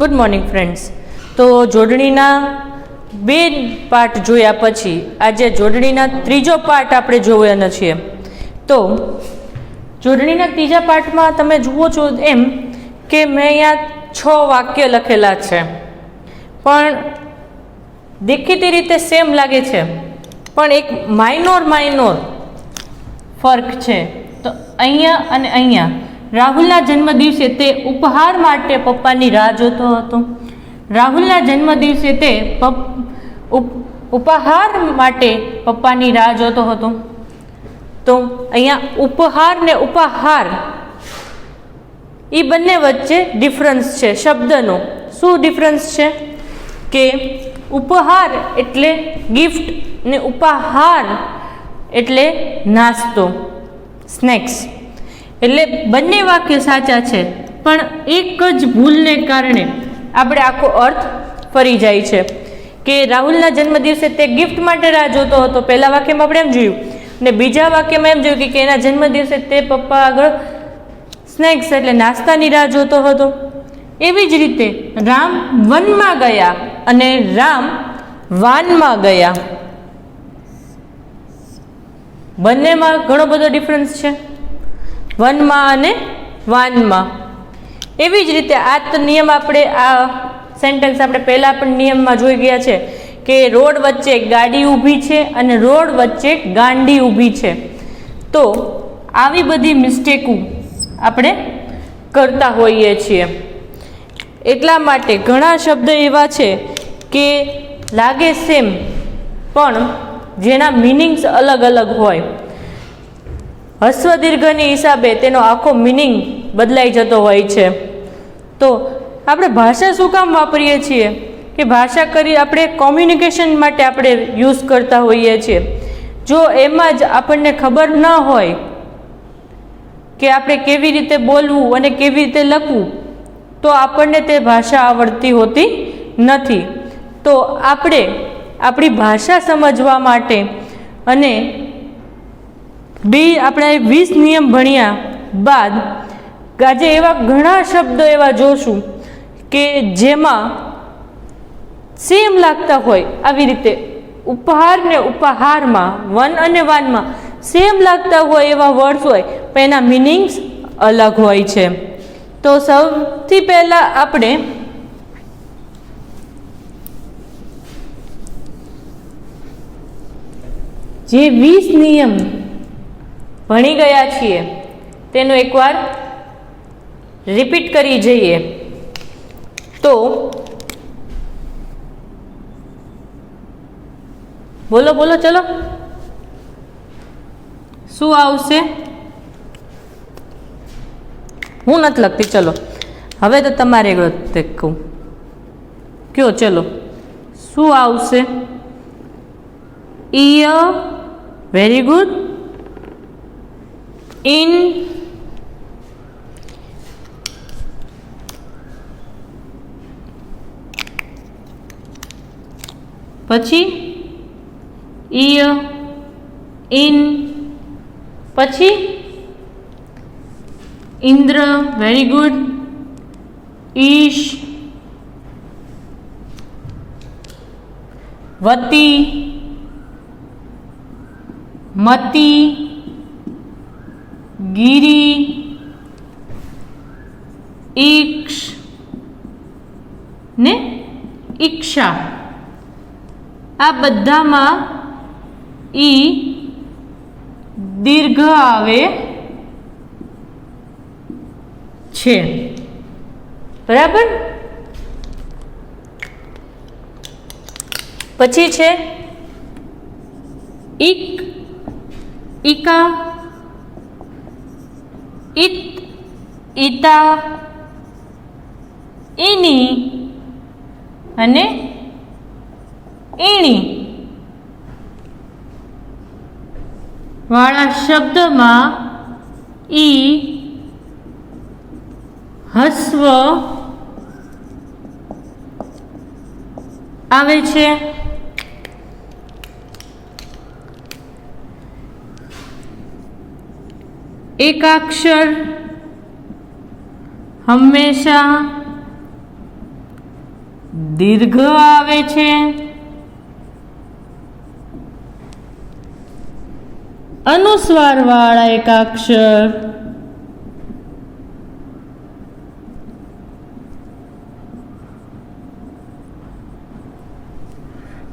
Good morning friends. તો જોડણીના બે part જોયા પછી આજે જોડણીના ત્રીજો પાર્ટ આપણે જોવાના છીએ. તો જોડણીના ત્રીજા પાર્ટમાં તમે જુઓ છો એમ કે મેં અહીંયા 6 વાક્ય લખેલા છે, પણ દેખીતી રીતે સેમ લાગે છે, પણ એક માઇનોર ફર્ક છે. તો અહીંયા અને અહીંયા રાહુલના જન્મદિવસે તે ઉપહાર માટે પપ્પાની રાહ જોતો હતો. રાહુલના જન્મદિવસે તે ઉપહાર માટે પપ્પાની રાહ જોતો હતો. તો અહીંયા ઉપહાર ને ઉપહાર એ બંને વચ્ચે ડિફરન્સ છે શબ્દનો. શું ડિફરન્સ છે કે ઉપહાર એટલે ગિફ્ટ ને ઉપહાર એટલે નાસ્તો, સ્નેક્સ. એટલે બંને વાક્ય સાચા છે, પણ એક જ ભૂલને કારણે આપણે આખો અર્થ ફરી જાય છે. કે રાહુલના જન્મદિવસે તે ગિફ્ટ માટે રાહ જોતો હતો, પહેલા વાક્યમાં આપણે એમ જોયું, ને બીજા વાક્યમાં એમ જોયું કે એના જન્મદિવસે તે પપ્પા આગળ સ્નેક્સ એટલે નાસ્તાની રાહ જોતો હતો. એવી જ રીતે રામ વનમાં ગયા અને રામ વાનમાં ગયા, બંનેમાં ઘણો બધો ડિફરન્સ છે, વનમાં અને વાનમાં. એવી જ રીતે આ નિયમ આપણે આ સેન્ટેન્સ આપણે પહેલાં પણ નિયમમાં જોઈ ગયા છે કે રોડ વચ્ચે ગાડી ઊભી છે અને રોડ વચ્ચે ગાંડી ઊભી છે. તો આવી બધી મિસ્ટેકો આપણે કરતા હોઈએ છીએ. એટલા માટે ઘણા શબ્દ એવા છે કે લાગે સેમ પણ જેના મિનિંગ્સ અલગ અલગ હોય. હસ્વ દીર્ઘની હિસાબે તેનો આખો મિનિંગ બદલાઈ જતો હોય છે. તો આપણે ભાષા શું કામ વાપરીએ છીએ કે ભાષા કરી આપણે કોમ્યુનિકેશન માટે આપણે યુઝ કરતા હોઈએ છીએ. જો એમાં જ આપણને ખબર ન હોય કે આપણે કેવી રીતે બોલવું અને કેવી રીતે લખવું, તો આપણને તે ભાષા આવડતી હોતી નથી. તો આપણે આપણી ભાષા સમજવા માટે અને આપણે 20 નિયમ ભણ્યા બાદ આજે એવા ઘણા શબ્દો એવા જોશું કે જેમાં સેમ લાગતા હોય. આવી રીતે ઉપહાર ને ઉપહારમાં, વન અને વાનમાં સેમ લાગતા હોય એવા વર્ડ્સ હોય, પણ એના મિનિંગ્સ અલગ હોય છે. તો સૌથી પહેલાં આપણે જે 20 નિયમ ભણી ગયા છીએ તેનું એકવાર રિપીટ કરી જઈએ. તો બોલો ચલો, શું આવશે? હું નથી લખતી, ચલો હવે તો તમારે કહું, કયો ચલો શું આવશે? ઈયર, વેરી ગુડ. ઇન, પછી ઈયર, ઇન, પછી ઇન્દ્ર, વેરી ગુડ. ઈશ, વતી, મતી, ગિરી, ઈક્ષ ને ઈક્ષા. આ બધામાં ઈ દીર્ઘ આવે છે, બરાબર. પછી છે ઇક, ઇકા, ઇત, ઇતા, ઇની અને ઈણી વાળા શબ્દમાં ઈ હસ્વ આવે છે. એકાક્ષર હંમેશા દીર્ઘ આવે છે, અનુસ્વાર વાળા એકાક્ષર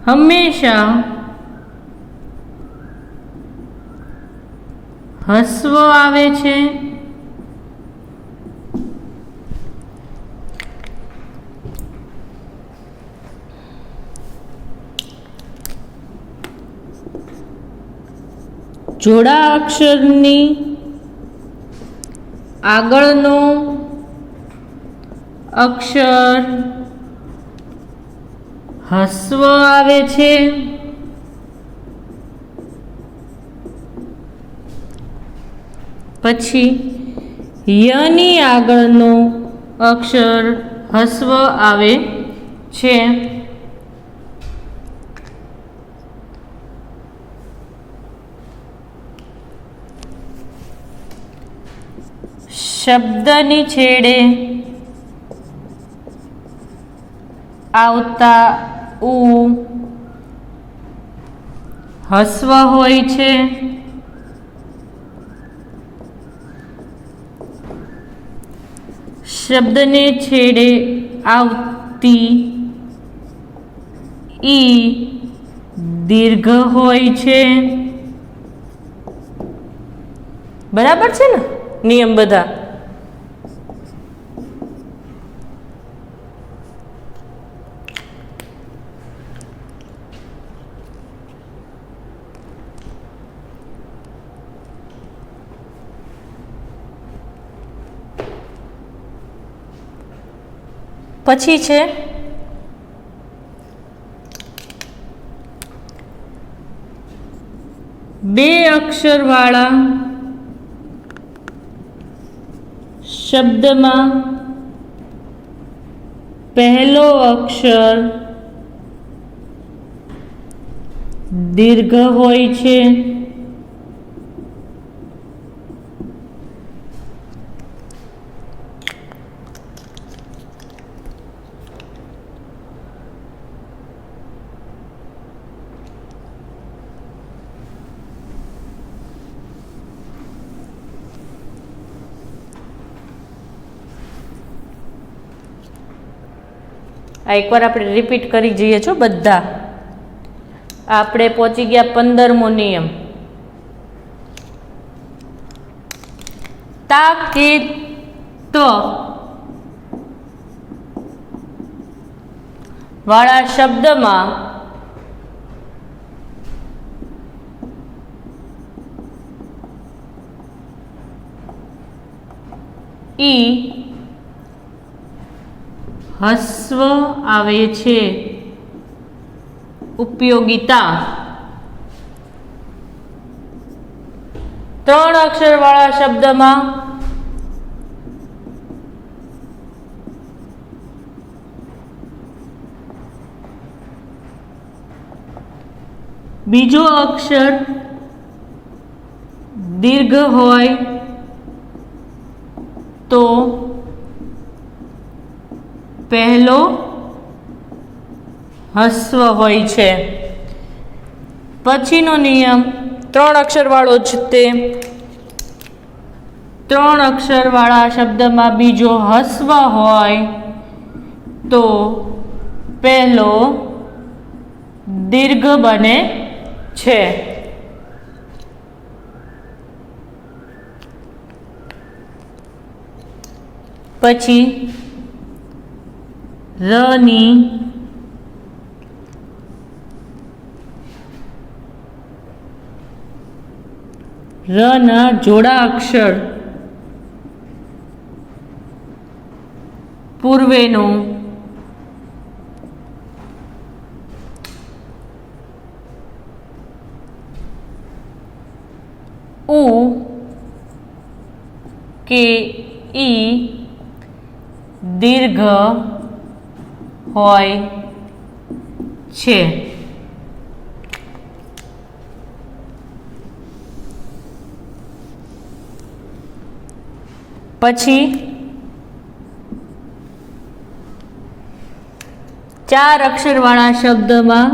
હંમેશા હસ્વ આવે છે, જોડા અક્ષરની આગળનો અક્ષર હસ્વ આવે છે, પછી યની આગળનો અક્ષર હસ્વ આવે છે, શબ્દની છેડે આવતા ઉ હસ્વ હોય છે, શબ્દને છેડે આવતી ઈ દીર્ઘ હોય છે. બરાબર છે ને નિયમ બધા? પછી છે બે અક્ષરવાળા શબ્દમાં પહેલો અક્ષર દીર્ઘ હોય છે, આ એકવાર આપણે રિપીટ કરી જઈએ છો બધા. આપણે પહોંચી ગયા 15મો નિયમ. તા કે તો વાળા શબ્દમાં ઈ હસ્વ આવે છે. ઉપયોગિતા ત્રણ અક્ષરવાળા શબ્દમાં બીજો અક્ષર દીર્ઘ હોય તો પહેલો હસ્વ હોય છે. પછીનો નિયમ ત્રણ અક્ષરવાળો જ તે ત્રણ અક્ષરવાળા શબ્દમાં બીજો હસ્વ હોય તો પહેલો દીર્ઘ બને છે. પછી રની ના જોડા અક્ષર પૂર્વેનો ઉ કે ઈ દીર્ઘ હોય છે. પછી 4 અક્ષરવાળા શબ્દમાં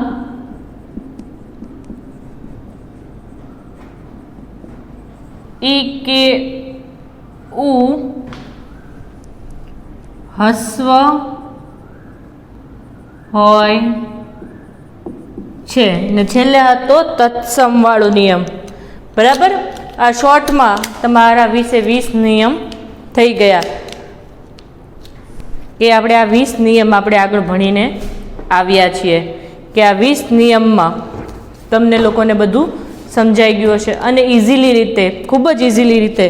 ઈ કે ઉ હસ્વ હોય છે ને છેલ્લે હતો તત્સમ વાળો નિયમ. બરાબર. આ શોર્ટમાં તમારા 20 નિયમ થઈ ગયા કે આપણે આ 20 નિયમ આપણે આગળ ભણીને આવ્યા છીએ કે આ 20 નિયમમાં તમને લોકોને બધું સમજાઈ ગયું હશે અને ઇઝીલી રીતે, ખૂબ જ ઇઝીલી રીતે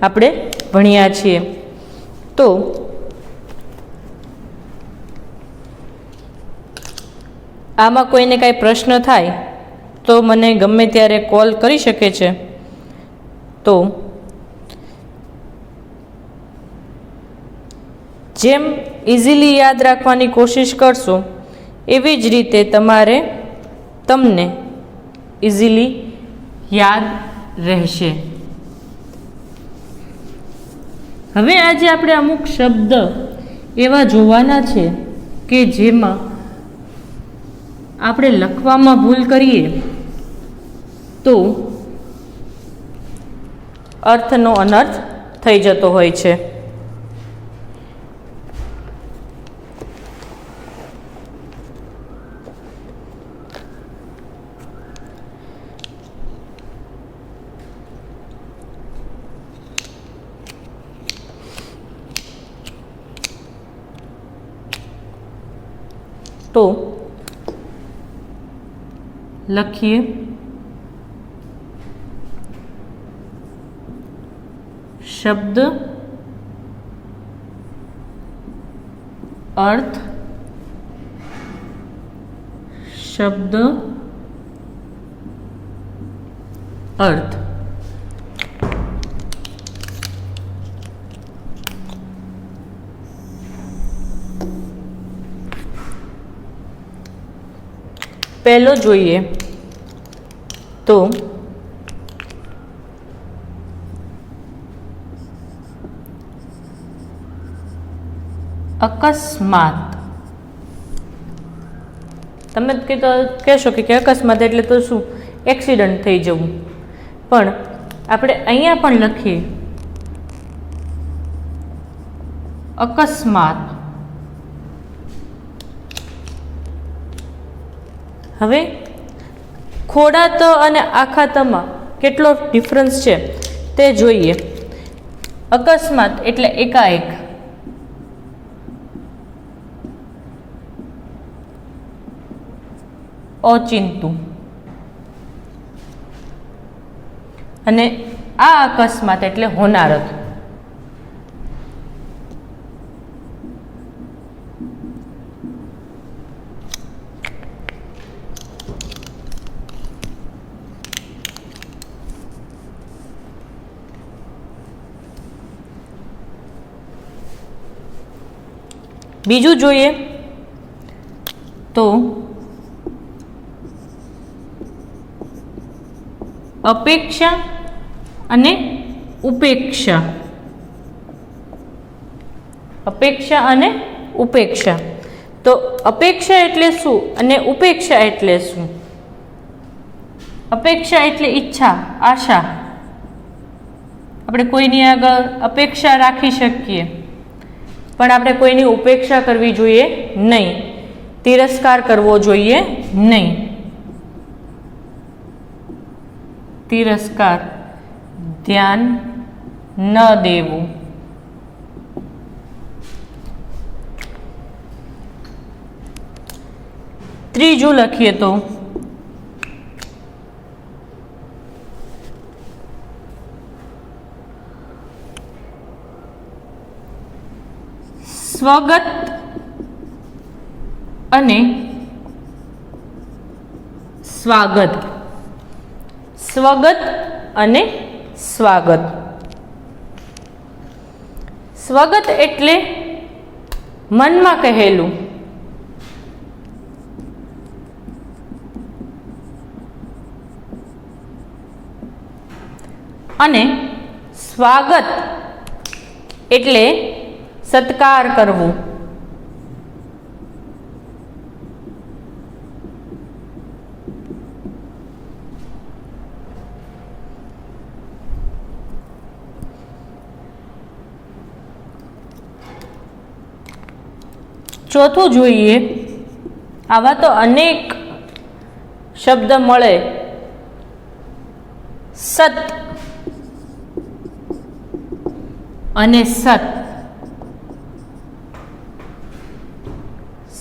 આપણે ભણ્યા છીએ. તો આમાં કોઈને કાંઈ પ્રશ્ન થાય તો મને ગમે ત્યારે કોલ કરી શકે છે. તો જેમ ઇઝીલી યાદ રાખવાની કોશિશ કરશો એવી જ રીતે તમને ઇઝીલી યાદ રહેશે. હવે આજે આપણે અમુક શબ્દ એવા જોવાના છે કે જેમાં આપણે લખવામાં ભૂલ કરીએ તો અર્થનો અનર્થ થઈ જતો હોય છે. તો લખીએ શબ્દ અર્થ, શબ્દ અર્થ. પહેલો જોઈએ તો અકસ્માત. તમે કહેશો કે અકસ્માત એટલે તો શું, એક્સિડન્ટ થઈ જવું, પણ આપણે અહીંયા પણ લખીએ અકસ્માત. હવે ખોડા ત અને આખા તમાં કેટલો ડિફરન્સ છે તે જોઈએ. અકસ્માત એટલે એકાએક, ઓચિંતું, અને આ અકસ્માત એટલે હોનારત. બીજું જોઈએ તો અપેક્ષા અને ઉપેક્ષા. અપેક્ષા અને ઉપેક્ષા. તો અપેક્ષા એટલે શું અને ઉપેક્ષા એટલે શું? અપેક્ષા એટલે ઈચ્છા, આશા. આપણે કોઈની આગળ અપેક્ષા રાખી શકીએ પણ આપણે કોઈની ઉપેક્ષા કરવી જોઈએ નહીં, તિરસ્કાર કરવો જોઈએ નહીં. તિરસ્કાર, ધ્યાન ન દેવું. ત્રીજું લખીએ તો સ્વગત અને સ્વાગત. સ્વગત અને સ્વાગત. સ્વગત એટલે મનમાં કહેલું, અને સ્વાગત એટલે સત્કાર કરવું. ચોથું જોઈએ, આવા તો અનેક શબ્દ મળે, સત અને સત,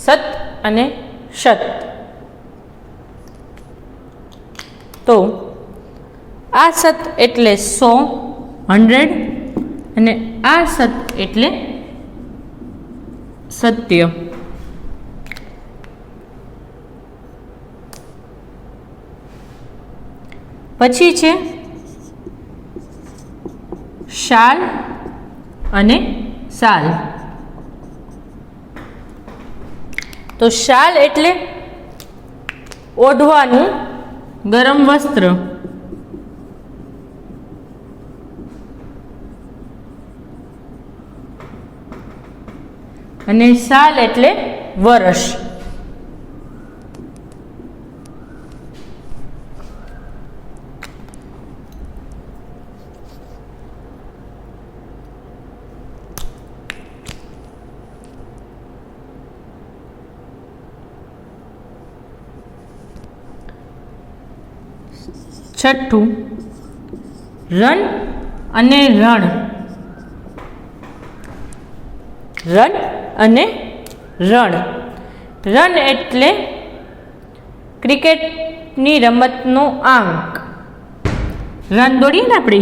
સત અને શત. તો આ સત એટલે 100 અને આ સત એટલે સત્ય. પછી છે શાલ અને સાલ. તો શાલ એટલે ઓઢવાનું ગરમ વસ્ત્ર, અને સાલ એટલે વરસ. છઠ્ઠું રન અને રણ. રન અને રણ. રન એટલે ક્રિકેટની રમતનો આંક. રન દોડીએ ને આપણે,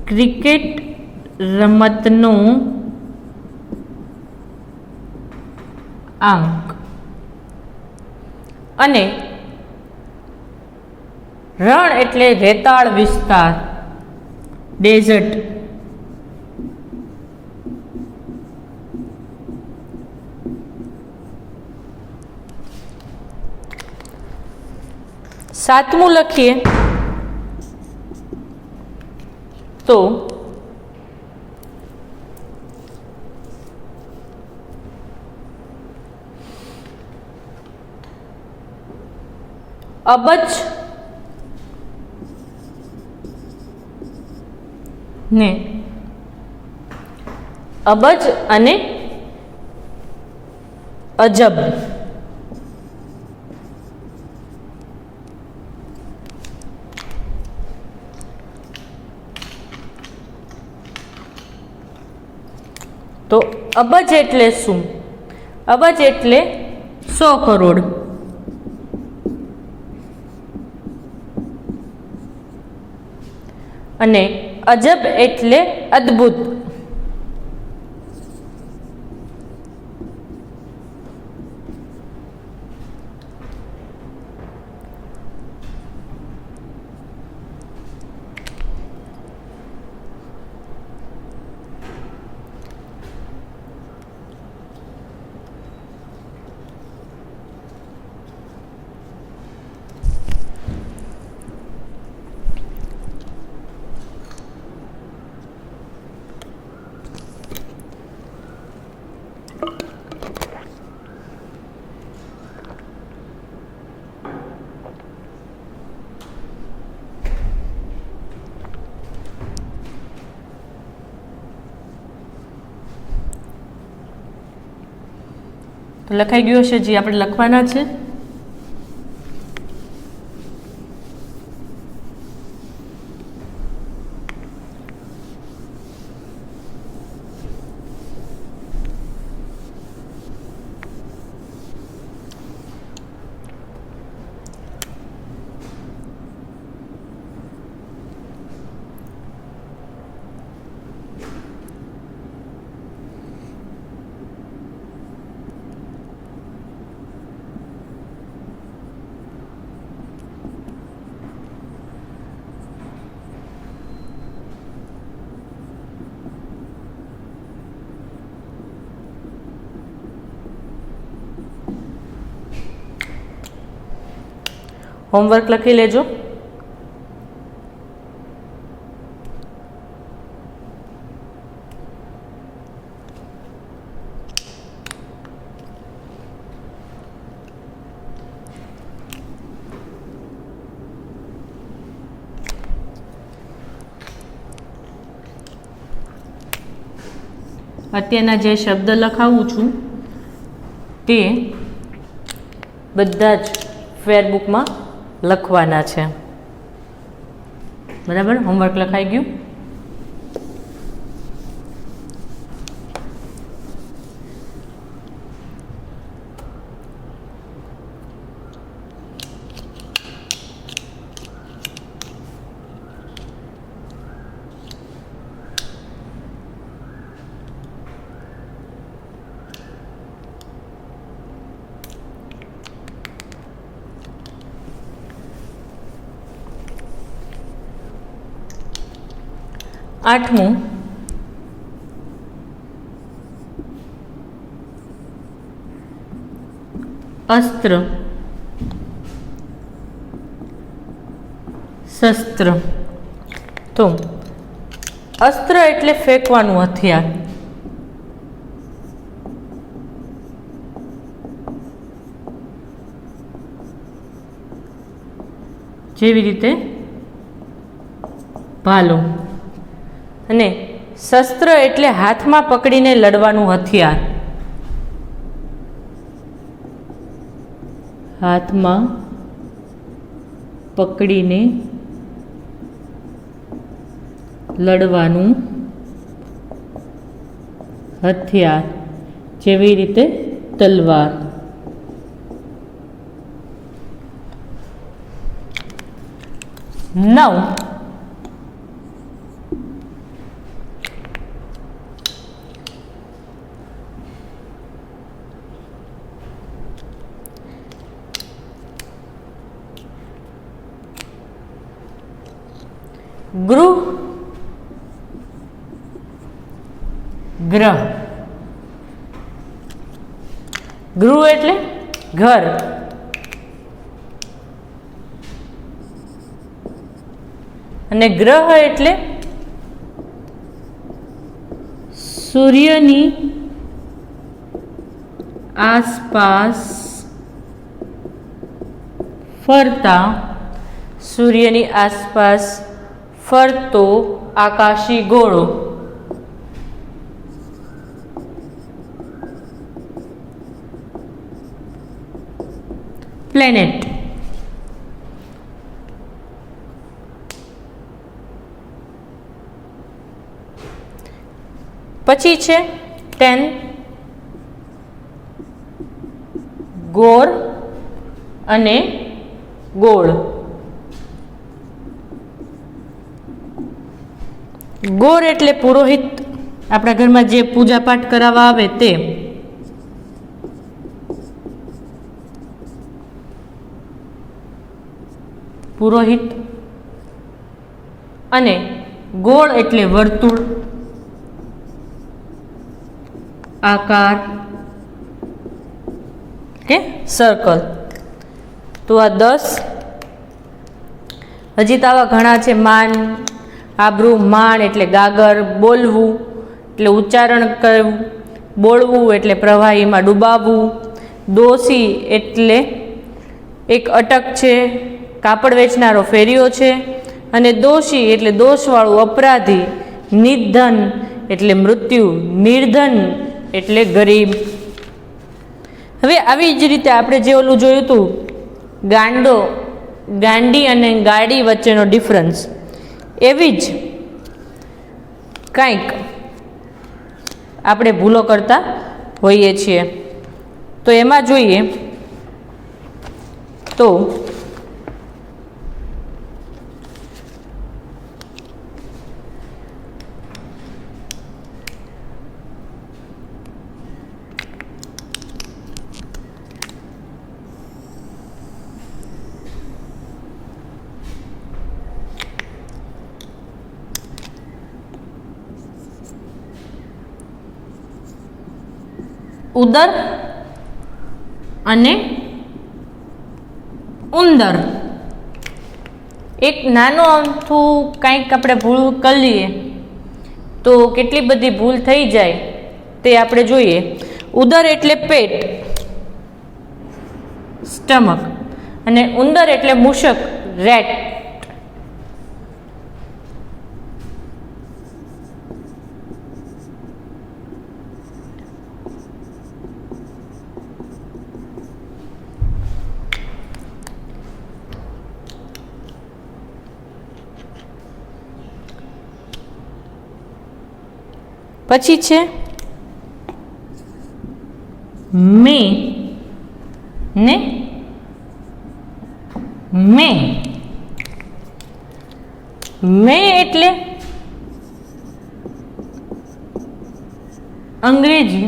ક્રિકેટ રમતનો આંક. અને રણ એટલે રેતાળ વિસ્તાર, ડેઝર્ટ. સાતમું લખીએ તો અબજ ને અબજ અને અજબ. તો અબજ એટલે શું? અબજ એટલે 100 કરોડ. અને અજબ એટલે અદ્ભુત. તો લખાઈ ગયું હશે જે આપણે લખવાના છે. હોમવર્ક લખી લેજો. અત્યારના જે શબ્દ લખાવું છું તે બધા જ ફેરબુકમાં લખવાના છે. બરાબર, હોમવર્ક લખાઈ ગયું. આઠમું, અસ્ત્ર, શસ્ત્ર. તો અસ્ત્ર એટલે ફેંકવાનું હથિયાર. જેવી રીતે ભાલો. અને શસ્ત્ર એટલે હાથમાં પકડીને લડવાનું હથિયાર. હાથમાં પકડીને લડવાનું હથિયાર, જેવી રીતે તલવાર. 9, ગૃહ, ગ્રહ. ગૃહ એટલે ઘર. અને ગ્રહ એટલે સૂર્યની આસપાસ ફરતા, સૂર્યની આસપાસ ફરતો આકાશી ગોળો. પ્લેનેટ. પછી છે 10, ગોળ અને ગોળ. ગોળ એટલે પુરોહિત, આપણા ઘરમાં જે પૂજા પાઠ કરાવવા આવે તે. પુરોહિત. અને ગોળ એટલે વર્તુળ, આકાર કે સર્કલ. તો આ 10. હજી તો આવા ઘણા છે. માન, આબરૂ. માણ એટલે ગાગર, બોલવું એટલે ઉચ્ચારણ કરવું, બોળવું એટલે પ્રવાહીમાં ડૂબાવવું, દોષી એટલે એક અટક છે, કાપડ વેચનારો ફેરિયો છે, અને દોષી એટલે દોષવાળું અપરાધી, નિર્ધન એટલે મૃત્યુ, નિર્ધન એટલે ગરીબ. હવે આવી જ રીતે આપણે જે ઓલું જોયું હતું ગાંડો, ગાંડી અને ગાડી વચ્ચેનો ડિફરન્સ, એવી જ કંઈક આપણે ભૂલો કરતા હોઈએ છીએ. તો એમાં જોઈએ તો ઉદર અને ઉંદર. એક નાનો અમથું કંઈક આપણે ભૂલ કરી લઈએ તો કેટલી બધી ભૂલ થઈ જાય તે આપણે જોઈએ. ઉદર એટલે પેટ, સ્ટમક, અને ઉંદર એટલે મૂષક, રેટ. પછી છે મે ને મે. મે એટલે અંગ્રેજી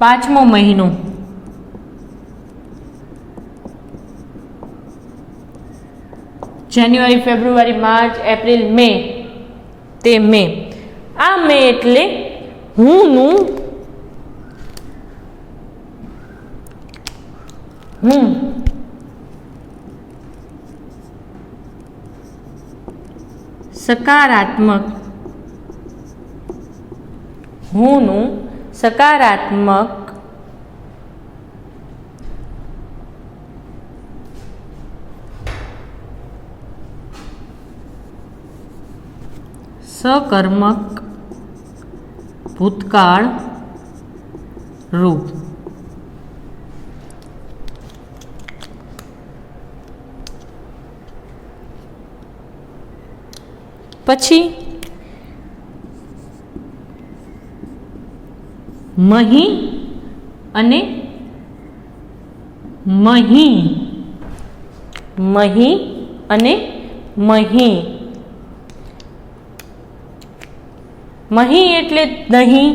5મો મહિનો. જાન્યુઆરી, ફેબ્રુઆરી, માર્ચ, એપ્રિલ, મે, તે મે. આ મે એટલે હુંનું હું. સકારાત્મક, હુંનું સકારાત્મક सकर्मक भूतकाळ रूप. પછી મહી અને મહી. મહી અને મહી. મહી એટલે દહીં,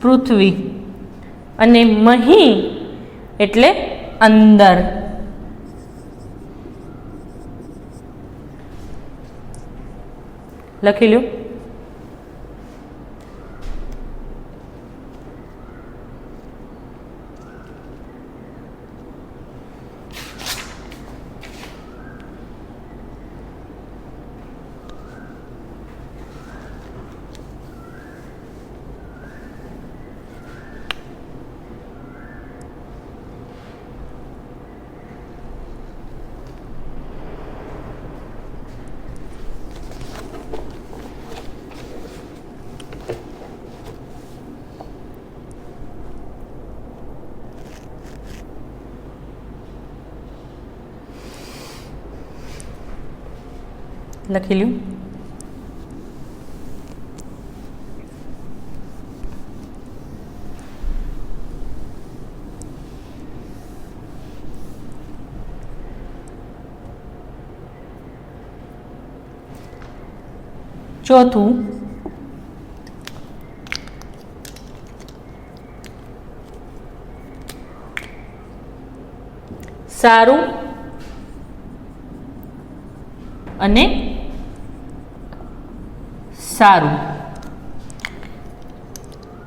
પૃથ્વી, અને મહી એટલે અંદર. લખી લ્યો. લખી લ્યું. ચોથું સારું અને સારું.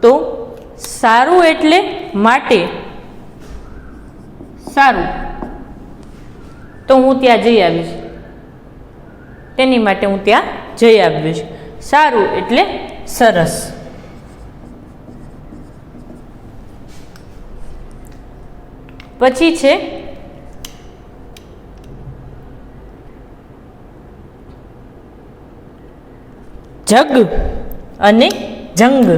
તો સારું એટલે માટે સારું, તો હું ત્યાં જઈ આવીશ. તેની માટે હું ત્યાં જઈ આવીશ. સારું એટલે સરસ. પછી છે જગ અને જંગ.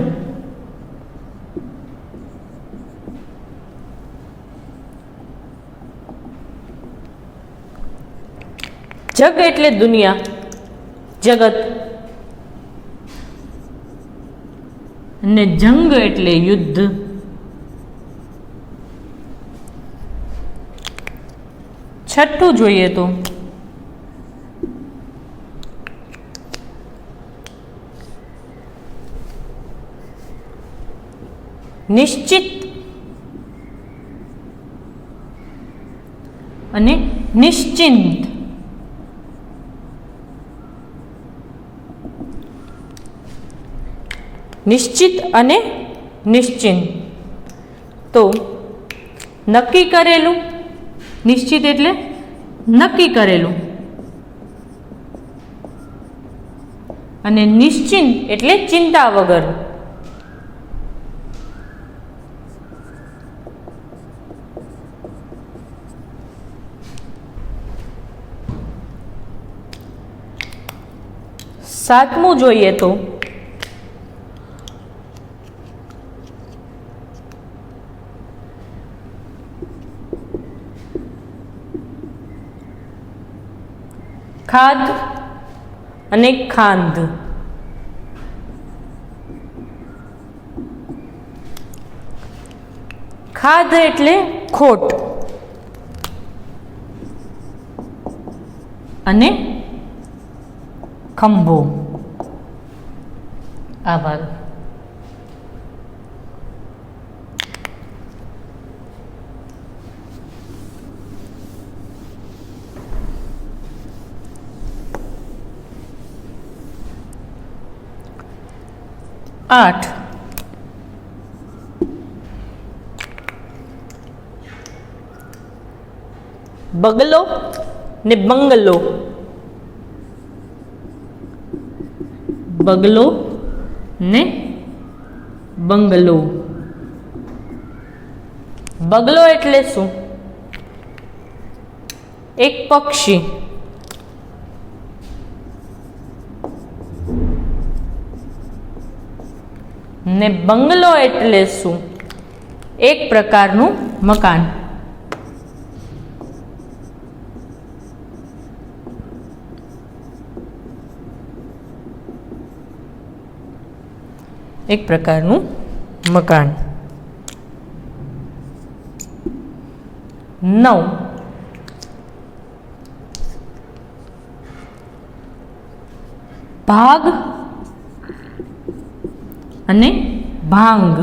જગ એટલે દુનિયા, જગત, અને જંગ એટલે યુદ્ધ. છઠ્ઠું જોઈએ તો નિશ્ચિત અને નિશ્ચિંત. નિશ્ચિત અને નિશ્ચિંત. તો નક્કી કરેલું, નિશ્ચિત એટલે નક્કી કરેલું, અને નિશ્ચિંત એટલે ચિંતા વગર. સાતમું જોઈએ તો ખાદ અને ખાંડ. ખાદ એટલે ખોટ અને ખંભો. આભાર. આઠ. બગલો ને બંગલો. બગલો ને બંગલો. બગલો એટલે શું? એક પક્ષી. ને બંગલો એટલે શું? એક પ્રકારનું મકાન. એક પ્રકારનું મકાન. 9. ભાગ અને ભાંગ.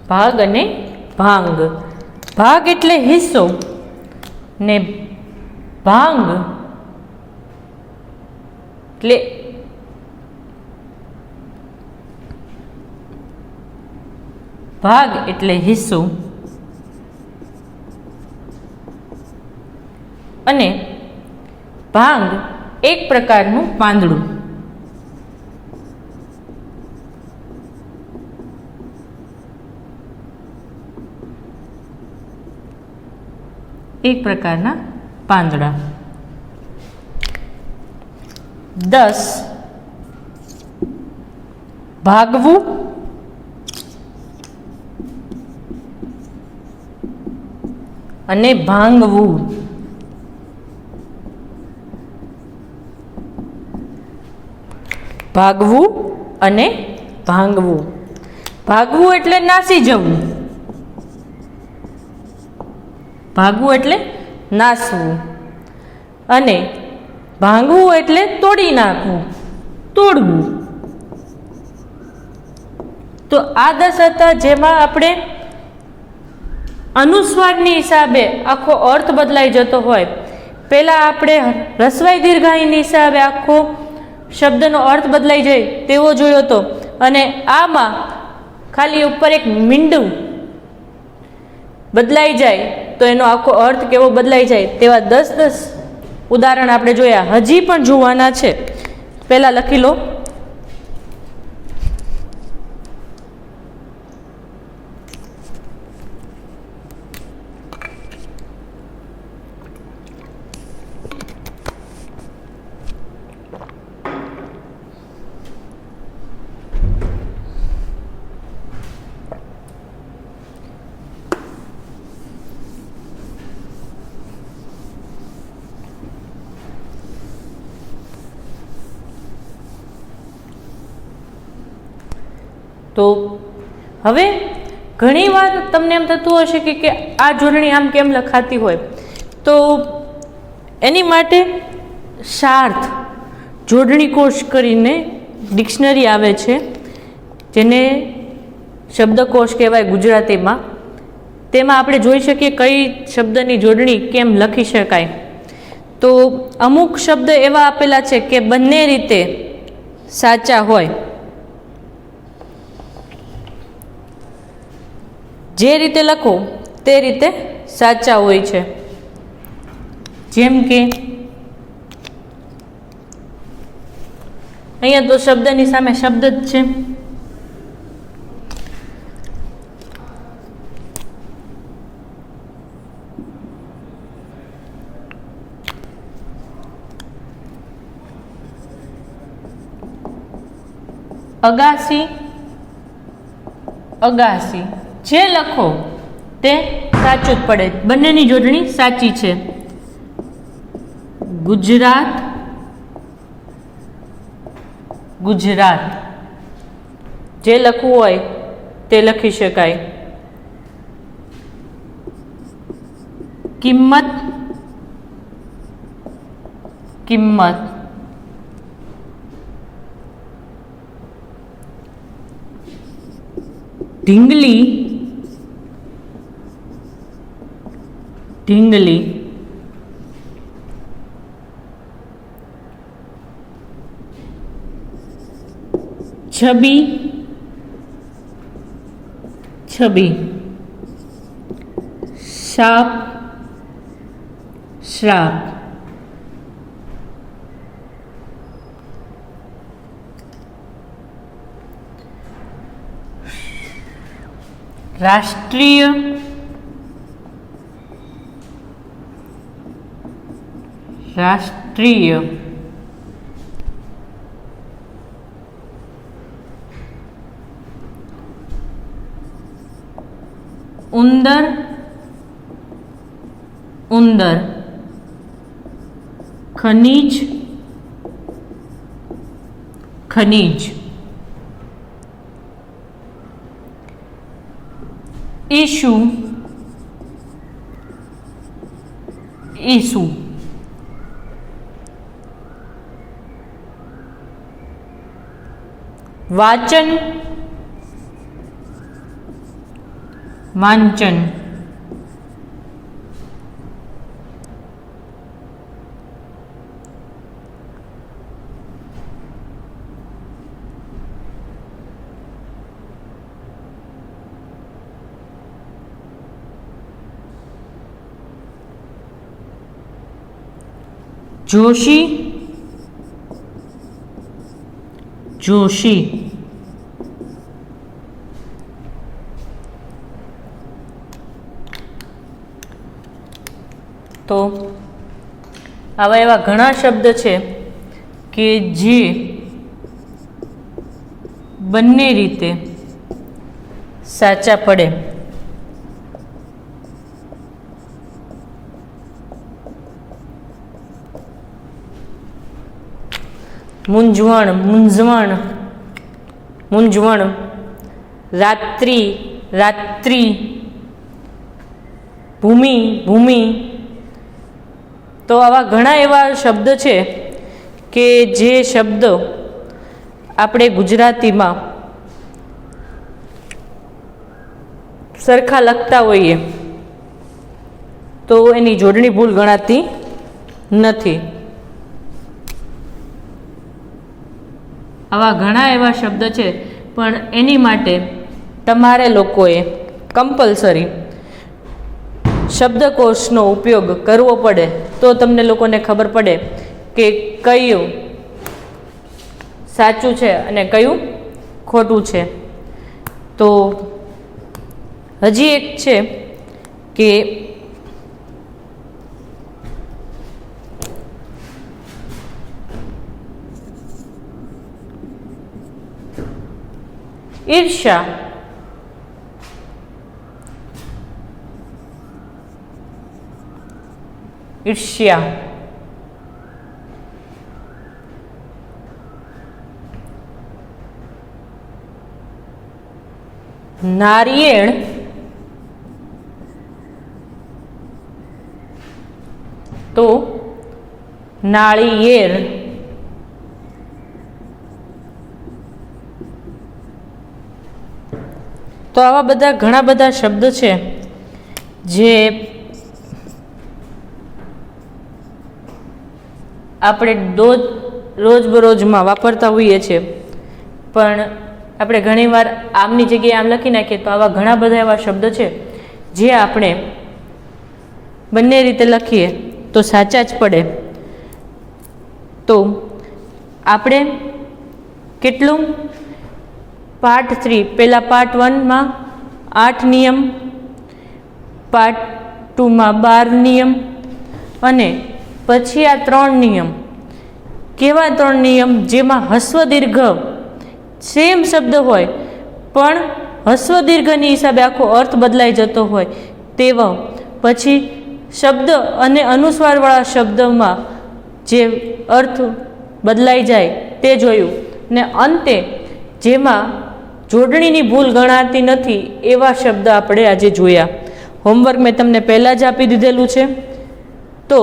ભાગ અને ભાંગ. ભાગ એટલે હિસ્સો ને ભાંગ એટલે ભાગ એટલે હિસ્સો અને ભાંગ એક પ્રકારનું પાંદડું. એક પ્રકારના પાંદડા. 10. ભાગવું અને ભાંગવું. ભાગવું અને ભાંગવું. ભાગવું એટલે નાસી જવું. ભાગવું એટલે નાસવું અને ભાંગવું એટલે તોડી નાખવું, તોડવું. તો આ 10 હતા જેમાં આપણે અનુસ્વારની હિસાબે આખો અર્થ બદલાઈ જતો હોય. પહેલાં આપણે રસ્વાઈ દીર્ઘાઈની હિસાબે આખો શબ્દનો અર્થ બદલાઈ જાય તેવો જોયો હતો અને આમાં ખાલી ઉપર એક મીંડું બદલાઈ જાય તો એનો આખો અર્થ કેવો બદલાઈ જાય તેવા 10 ઉદાહરણ આપણે જોયા. હજી પણ જોવાના છે. પહેલાં લખી લો. તો હવે ઘણીવાર તમને એમ થતું હશે કે આ જોડણી આમ કેમ લખાતી હોય, તો એની માટે સાર્થ જોડણી કોષ કરીને ડિક્શનરી આવે છે જેને શબ્દકોશ કહેવાય ગુજરાતીમાં. તેમાં આપણે જોઈ શકીએ કઈ શબ્દની જોડણી કેમ લખી શકાય. તો અમુક શબ્દ એવા આપેલા છે કે બંને રીતે સાચા હોય. જે રીતે લખો તે રીતે સાચા હોય છે. જેમ કે અહીંયા તો શબ્દની સામે શબ્દ જ છે. અગાસી, અગાસી. જે લખો તે સાચું જ પડે, બંનેની જોડણી સાચી છે. ગુજરાત, ગુજરાત જે લખવું હોય તે લખી શકાય. કિંમત, કિંમત. ઢીંગલી, ઢીંગલી. છબી, છબી. સાપ, શ્રાપ. રાષ્ટ્રીય, રાષ્ટ્રીય. ઉંદર, ઉંદર. ખનીજ, ખનીજ. ઈસુ, ઈસુ. વાચન, વાંચન. જોશી, જોશી. તો આવા એવા ઘણા શબ્દ છે કે જે બંને રીતે સાચા પડે. મૂંઝવણ, મૂંઝવણ, મૂંઝવણ. રાત્રિ, રાત્રિ. ભૂમિ, ભૂમિ. તો આવા ઘણા એવા શબ્દ છે કે જે શબ્દ આપણે ગુજરાતીમાં સરખા લખતા હોઈએ તો એની જોડણી ભૂલ ગણાતી નથી. આવા ઘણા એવા શબ્દ છે, પણ એની માટે તમારે લોકોએ કમ્પલસરી શબ્દકોશનો ઉપયોગ કરવો પડે, તો તમને લોકોને ખબર પડે કે કયું સાચું છે અને કયું ખોટું છે. તો હજી એક છે કે ઈર્ષ્યા, ઈર્ષ્યા. નારિયેળ, તો નાળિયેર. તો આવા બધા ઘણા બધા શબ્દ છે જે આપણે રોજબરોજમાં વાપરતા હોઈએ છીએ, પણ આપણે ઘણીવાર આમની જગ્યાએ આમ લખી નાખીએ. તો આવા ઘણા બધા એવા શબ્દ છે જે આપણે બંને રીતે લખીએ તો સાચા જ પડે. તો આપણે કેટલું પાર્ટ 3, પહેલાં પાર્ટ 1માં 8 નિયમ, પાર્ટ 2માં 12 નિયમ, અને પછી આ 3 નિયમ. કેવા 3 નિયમ? જેમાં હસ્વ દીર્ઘ સેમ શબ્દ હોય પણ હસ્વ દીર્ઘની હિસાબે આખો અર્થ બદલાઈ જતો હોય તેવ, પછી શબ્દ અને અનુસ્વારવાળા શબ્દમાં જે અર્થ બદલાઈ જાય તે જોયું, ને અંતે જેમાં જોડણીની ભૂલ ગણાતી નથી એવા શબ્દ આપણે આજે જોયા. હોમવર્ક મેં તમને પહેલાં જ આપી દીધેલું છે. તો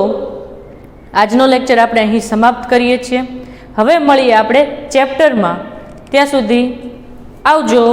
આજનો લેક્ચર આપણે અહીં સમાપ્ત કરીએ છીએ. હવે મળીએ આપણે ચેપ્ટરમાં. ત્યાં સુધી આવજો.